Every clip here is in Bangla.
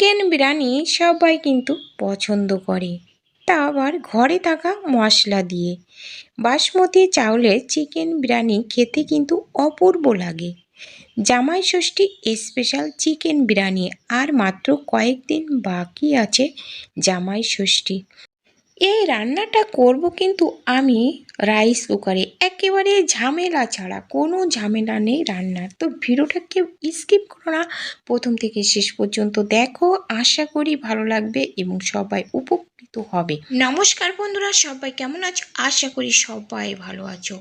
চিকেন বিরিয়ানি সবাই কিন্তু পছন্দ করে, তা আবার ঘরে থাকা মশলা দিয়ে। বাসমতি চাউলের চিকেন বিরিয়ানি খেতে কিন্তু অপূর্ব লাগে। জামাই ষষ্ঠী স্পেশাল চিকেন বিরিয়ানি, আর মাত্র কয়েকদিন বাকি আছে জামাই ষষ্ঠী। এই রান্নাটা করব কিন্তু আমি রাইস কুকারে, একেবারে ঝামেলা ছাড়া, কোনো ঝামেলা নেই রান্নার। তো ভিডিওটা কেউ স্কিপ করো না, প্রথম থেকে শেষ পর্যন্ত দেখো। আশা করি ভালো লাগবে এবং সবাই উপকৃত হবে। নমস্কার বন্ধুরা, সবাই কেমন আছো? আশা করি সবাই ভালো আছো।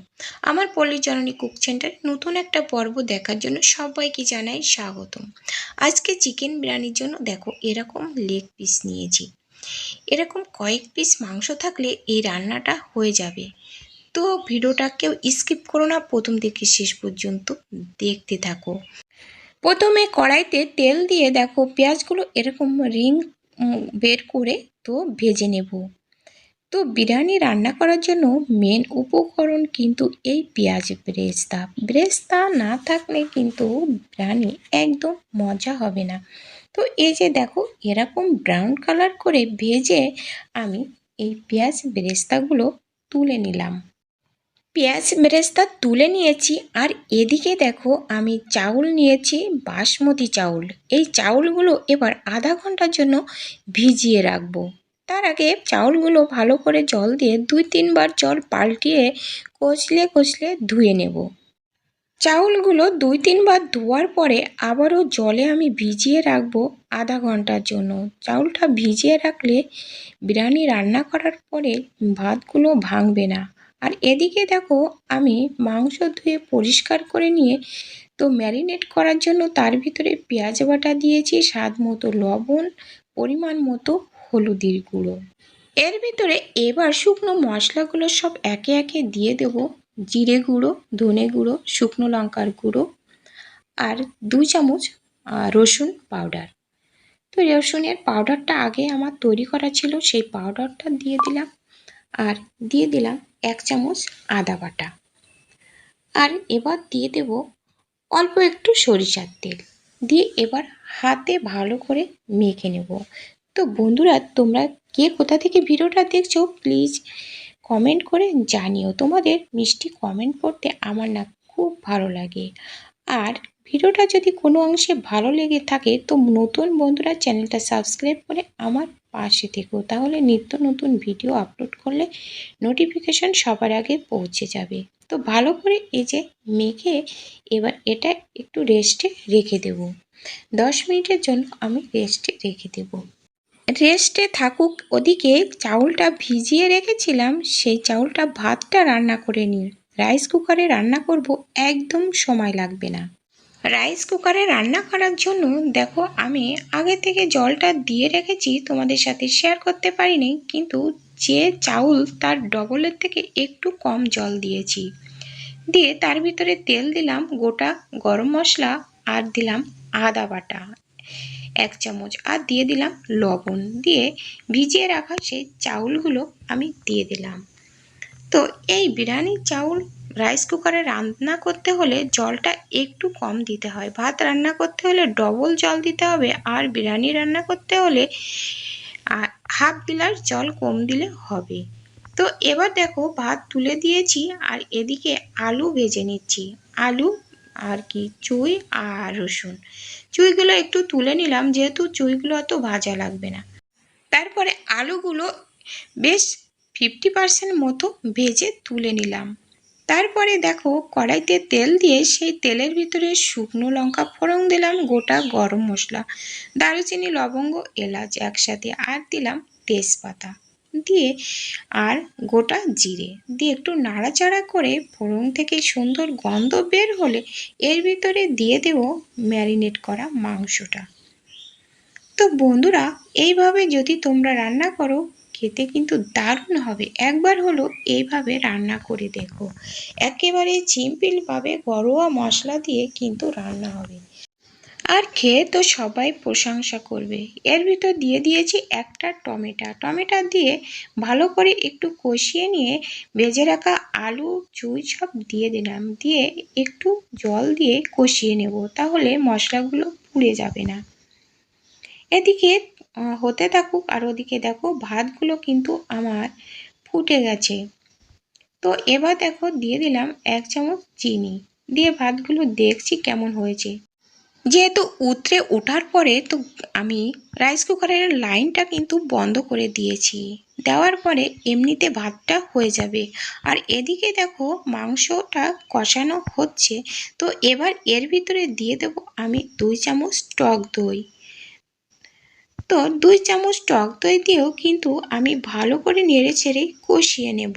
আমার পল্লী জননী কুক সেন্টার নতুন একটা পর্ব দেখার জন্য সবাইকে জানাই স্বাগতম। আজকে চিকেন বিরিয়ানির জন্য দেখো এরকম লেগ পিস নিয়েছি। এরকম কয়েক পিস মাংস থাকলে এই রান্নাটা হয়ে যাবে। তো ভিডিওটা কেউ স্কিপ করো না, প্রথম থেকে শেষ পর্যন্ত দেখতে থাকো। প্রথমে কড়াইতে তেল দিয়ে দেখো পেঁয়াজগুলো এরকম রিং বের করে তো ভেজে নেব। তো বিরিয়ানি রান্না করার জন্য মেন উপকরণ কিন্তু এই পেঁয়াজ বেরেস্তা। বেরেস্তা না থাকলে কিন্তু বিরিয়ানি একদম মজা হবে না। তো এই যে দেখো এরকম ব্রাউন কালার করে ভেজে আমি এই পেঁয়াজ বেরেস্তাগুলো তুলে নিলাম। পেঁয়াজ বেরেস্তা তুলে নিয়েছি, আর এদিকে দেখো আমি চাউল নিয়েছি, বাসমতি চাউল। এই চাউলগুলো এবার আধা ঘন্টার জন্য ভিজিয়ে রাখবো। তার আগে চাউলগুলো ভালো করে জল দিয়ে 2-3 বার জল পাল্টিয়ে কচলে ধুয়ে নেব। চাউলগুলো 2-3 বার ধোয়ার পরে আবারও জলে আমি ভিজিয়ে রাখবো আধা ঘন্টার জন্য। চাউলটা ভিজিয়ে রাখলে বিরিয়ানি রান্না করার পরে ভাতগুলো ভাঙবে না। আর এদিকে দেখো আমি মাংস ধুয়ে পরিষ্কার করে নিয়ে তো ম্যারিনেট করার জন্য তার ভিতরে পেঁয়াজ বাটা দিয়েছি, স্বাদ মতো লবণ, পরিমাণ মতো হলুদের গুঁড়ো। এর ভিতরে এবার শুকনো মশলাগুলো সব একে একে দিয়ে দেব। জিরে গুঁড়ো, ধনে গুঁড়ো, শুকনো লঙ্কার গুঁড়ো, আর 2 চামচ রসুন পাউডার। তো রসুনের পাউডারটা আগে আমার তৈরি করা ছিল, সেই পাউডারটা দিয়ে দিলাম। আর দিয়ে দিলাম 1 চামচ আদা বাটা। আর এবার দিয়ে দেব অল্প একটু সরিষার তেল দিয়ে এবার হাতে ভালো করে মেখে নেব। তো বন্ধুরা, তোমরা কে কোথা থেকে ভিডিওটা দেখছো প্লিজ কমেন্ট করে জানিও। তোমাদের মিষ্টি কমেন্ট পড়তে আমার না খুব ভালো লাগে। আর ভিডিওটা যদি কোনো অংশে ভালো লেগে থাকে তো নতুন বন্ধুরা চ্যানেলটা সাবস্ক্রাইব করে আমার পাশে থেকো, তাহলে নিত্য নতুন ভিডিও আপলোড করলে নোটিফিকেশন সবার আগে পৌঁছে যাবে। তো ভালো করে এই যে মেখে এবার এটা একটু রেস্টে রেখে দেব। 10 মিনিটের জন্য আমি রেস্টে রেখে দেব। রেস্টে থাকুক। ওদিকে চাউলটা ভিজিয়ে রেখেছিলাম, সেই চাউলটা ভাতটা রান্না করে নিই। রাইস কুকারে রান্না করব, একদম সময় লাগবে না। রাইস কুকারে রান্না করার জন্য দেখো আমি আগে থেকে জলটা দিয়ে রেখেছি, তোমাদের সাথে শেয়ার করতে পারিনি, কিন্তু যে চাউল তার ডবলের থেকে একটু কম জল দিয়েছি। দিয়ে তার ভিতরে তেল দিলাম, গোটা গরম মশলা, আর দিলাম আদা বাটা 1 চামচ, আর দিয়ে দিলাম লবণ। দিয়ে ভিজিয়ে রাখা সেই চাউলগুলো আমি দিয়ে দিলাম। তো এই বিরিয়ানির চাউল রাইস কুকারে রান্না করতে হলে জলটা একটু কম দিতে হয়। ভাত রান্না করতে হলে ডবল জল দিতে হবে, আর বিরিয়ানি রান্না করতে হলে হাফ গ্লাস জল কম দিলে হবে। তো এবার দেখো ভাত তুলে দিয়েছি, আর এদিকে আলু ভেজে নিচ্ছি। আলু আর কি চুই আর রসুন, চুইগুলো একটু তুলে নিলাম যেহেতু চুইগুলো অত ভাজা লাগবে না। তারপরে আলুগুলো বেশ 50% মতো ভেজে তুলে নিলাম। তারপরে দেখো কড়াইতে তেল দিয়ে সেই তেলের ভিতরে শুকনো লঙ্কা ফোড়ন দিলাম, গোটা গরম মশলা, দারুচিনি, লবঙ্গ, এলাচ একসাথে, আর দিলাম তেজপাতা দিয়ে, আর গোটা জিরে দিয়ে একটু নাড়াচাড়া করে ফোড়ন থেকে সুন্দর গন্ধ বের হলে এর ভিতরে দিয়ে দেব ম্যারিনেট করা মাংসটা। তো বন্ধুরা, এইভাবে যদি তোমরা রান্না করো খেতে কিন্তু দারুণ হবে। একবার হলো এইভাবে রান্না করে দেখো, একেবারে সিম্পলভাবে ঘরোয়া মশলা দিয়ে কিন্তু রান্না হবে, আর খেয়ে তো সবাই প্রশংসা করবে। এর ভিতর দিয়ে দিয়েছি একটা টমেটো দিয়ে ভালো করে একটু কষিয়ে নিয়ে ভেজে রাখা আলু চুই সব দিয়ে দিলাম, দিয়ে একটু জল দিয়ে কষিয়ে নেব, তাহলে মশলাগুলো পুড়ে যাবে না। এদিকে হতে থাকুক, আর ওদিকে দেখো ভাতগুলো কিন্তু আমার ফুটে গেছে। তো এবার দেখো দিয়ে দিলাম 1 চামচ চিনি, দিয়ে ভাতগুলো দেখছি কেমন হয়েছে। যেহেতু উতরে ওঠার পরে তো আমি রাইস কুকারের লাইনটা কিন্তু বন্ধ করে দিয়েছি, দেওয়ার পরে এমনিতে ভাতটা হয়ে যাবে। আর এদিকে দেখো মাংসটা কষানো হচ্ছে। তো এবার এর ভিতরে দিয়ে দেব আমি 2 চামচ টক দই। তো 2 চামচ টক দই দিয়েও কিন্তু আমি ভালো করে নেড়ে ছেড়ে কষিয়ে নেব।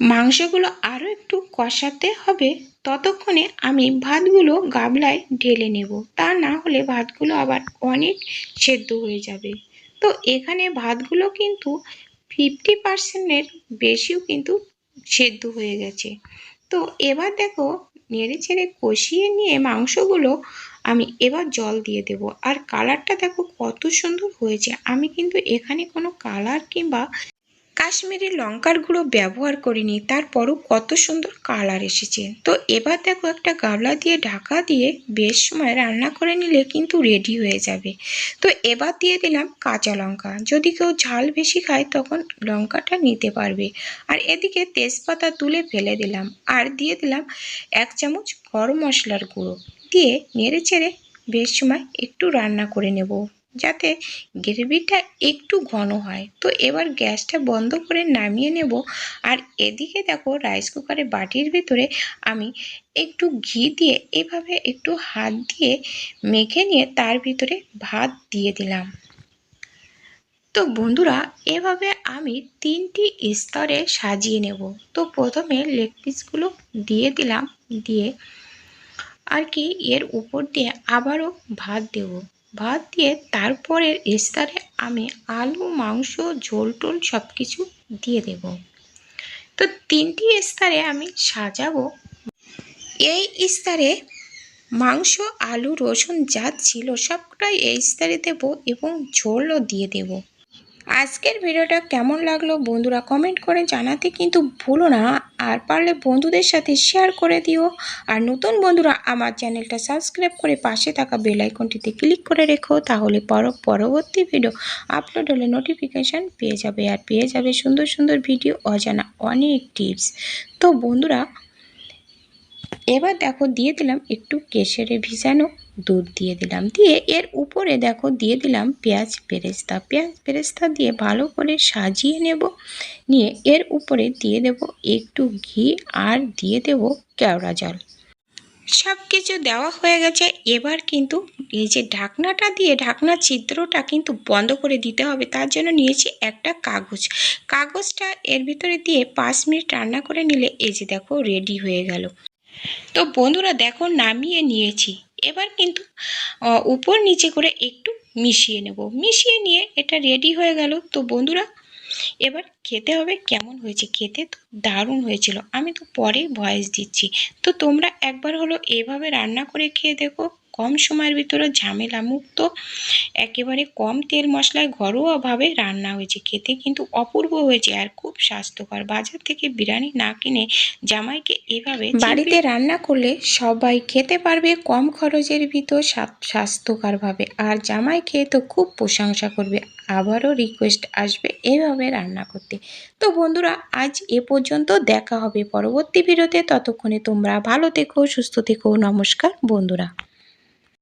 মাংসগুলো আরও একটু কষাতে হবে, ততক্ষণে আমি ভাতগুলো গামলায় ঢেলে নেব, তা না হলে ভাতগুলো আবার অনেক সেদ্ধ হয়ে যাবে। তো এখানে ভাতগুলো কিন্তু 50%-এর বেশিও কিন্তু সেদ্ধ হয়ে গেছে। তো এবার দেখো নেড়ে ছেড়ে কষিয়ে নিয়ে মাংসগুলো আমি এবার জল দিয়ে দেব। আর কালারটা দেখো কত সুন্দর হয়েছে। আমি কিন্তু এখানে কোনো কালার কিংবা কাশ্মীরি লঙ্কার গুঁড়ো ব্যবহার করিনি, তারপরও কত সুন্দর কালার এসেছে। তো এবার দেখো একটা গামলা দিয়ে ঢাকা দিয়ে বেশ সময় রান্না করে নিলে কিন্তু রেডি হয়ে যাবে। তো এবার দিয়ে দিলাম কাঁচা লঙ্কা, যদি কেউ ঝাল বেশি খায় তখন লঙ্কাটা নিতে পারবে। আর এদিকে তেজপাতা তুলে ফেলে দিলাম, আর দিয়ে দিলাম 1 চামচ গরম মশলার গুঁড়ো, দিয়ে নেড়ে চেড়ে বেশ সময় একটু রান্না করে নেব, যাতে গ্রেভিটা একটু ঘন হয়। তো এবার গ্যাসটা বন্ধ করে নামিয়ে নেব। আর এদিকে দেখো রাইস কুকারের বাটির ভিতরে আমি একটু ঘি দিয়ে এভাবে একটু হাত দিয়ে মেখে নিয়ে তার ভিতরে ভাত দিয়ে দিলাম। তো বন্ধুরা এভাবে আমি 3টি স্তরে সাজিয়ে নেব। তো প্রথমে লেগ পিসগুলো দিয়ে দিলাম, দিয়ে আর কি এর উপর দিয়ে আবারও ভাত দেব। ভাত দিয়ে তারপরের স্তরে আমি আলু, মাংস, ঝোল টোল সব কিছু দিয়ে দেব। তো 3টি স্তরে আমি সাজাবো। এই স্তরে মাংস, আলু, রসুন যা ছিল সবটাই এই স্তরে দেব এবং ঝোলও দিয়ে দেব। আজকের ভিডিওটা কেমন লাগলো বন্ধুরা কমেন্ট করে জানাতে কিন্তু ভুলো না, আর পারলে বন্ধুদের সাথে শেয়ার করে দিও। আর নতুন বন্ধুরা আমার চ্যানেলটা সাবস্ক্রাইব করে পাশে থাকা বেল আইকনটিতে ক্লিক করে রেখো, তাহলে পরবর্তী ভিডিও আপলোড হলে নোটিফিকেশান পেয়ে যাবে, আর পেয়ে যাবে সুন্দর সুন্দর ভিডিও, অজানা অনেক টিপস। তো বন্ধুরা এবার দেখো দিয়ে দিলাম একটু কেশরে ভিজানো দুধ দিয়ে দিলাম, দিয়ে এর উপরে দেখো দিয়ে দিলাম পেঁয়াজ বেরেস্তা দিয়ে ভালো করে সাজিয়ে নেব। নিয়ে এর উপরে দিয়ে দেব একটু ঘি, আর দিয়ে দেব কেওড়া জল। সব কিছু দেওয়া হয়ে গেছে। এবার কিন্তু এই যে ঢাকনাটা দিয়ে ঢাকনার ছিদ্রটা কিন্তু বন্ধ করে দিতে হবে, তার জন্য নিয়েছি একটা কাগজটা এর ভিতরে দিয়ে 5 মিনিট রান্না করে নিলে এই যে দেখো রেডি হয়ে গেল। তো বন্ধুরা দেখো নামিয়ে নিয়েছি। এবার কিন্তু উপর নিচে করে একটু মিশিয়ে নেব, মিশিয়ে নিয়ে এটা রেডি হয়ে গেল। তো বন্ধুরা এবার খেতে হবে কেমন হয়েছে। খেতে তো দারুণ হয়েছিল, আমি তো পরে ভয়েস দিচ্ছি। তো তোমরা একবার হলো এভাবে রান্না করে খেয়ে দেখো, কম সময়ের ভিতরে ঝামেলা মুক্ত, একেবারে কম তেল মশলায় ঘরোয়াভাবে রান্না হয়েছে। খেতে কিন্তু অপূর্ব হয়েছে আর খুব স্বাস্থ্যকর। বাজার থেকে বিরিয়ানি না কিনে জামাইকে এভাবে বাড়িতে রান্না করলে সবাই খেতে পারবে কম খরচের ভিতর স্বাস্থ্যকরভাবে, আর জামাই খেয়ে তো খুব প্রশংসা করবে, আবারও রিকোয়েস্ট আসবে এভাবে রান্না করতে। তো বন্ধুরা আজ এ পর্যন্ত, দেখা হবে পরবর্তী ভিডিওতে। ততক্ষণে তোমরা ভালো থেকো, সুস্থ থেকো। নমস্কার বন্ধুরা।